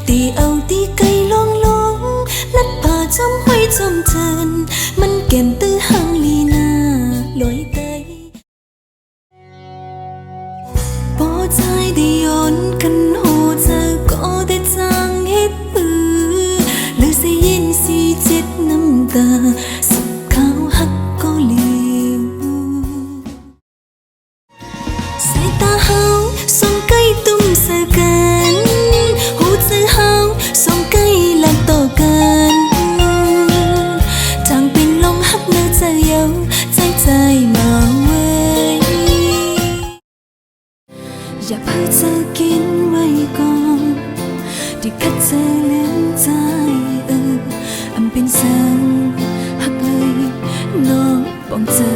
ตีเอาตีไกลลงลัดป่าจอมห้อยจอมเทินมันเก็มตื้อหังลีนาลอยเตยปอใจได้ย้อนกันหูเธอก็ได้จางเฮ็ดปือหรือสิยินสีเจ็ดน้ำตาสุขขาวหักก็เหลวสายตาเฮาส่องใกล้ตุ้มเสกันหูเธอเฮาส่องใกล้หลักต่อกันจางเป็นลมหักเนื้อเธอเยาใจมาเว้ยอย่าเพิ่งเธอกินไว้ก่อนที่กัดเธอลืมใจอันเป็นสังหักเลยน้องปองเธอ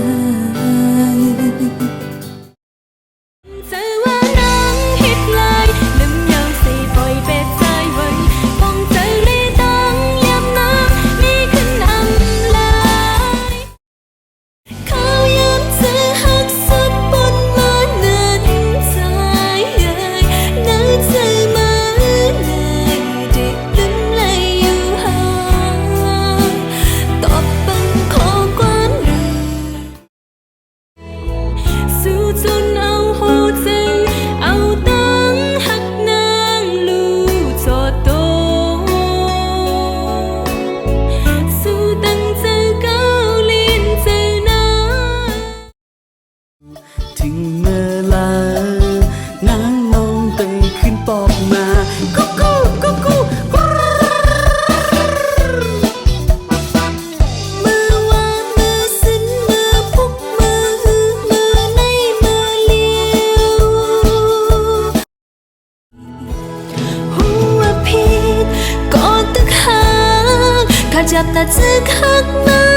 ถึงเมื่อลานางนองเตยขึ้นปอกมากุ๊กกุ๊กกุ๊กกุ๊กมือวางมือสิ้นมือพุกมือในมือเลี้ยวหัวผิดก็ตึกหาข้าจับตาจึกหักมา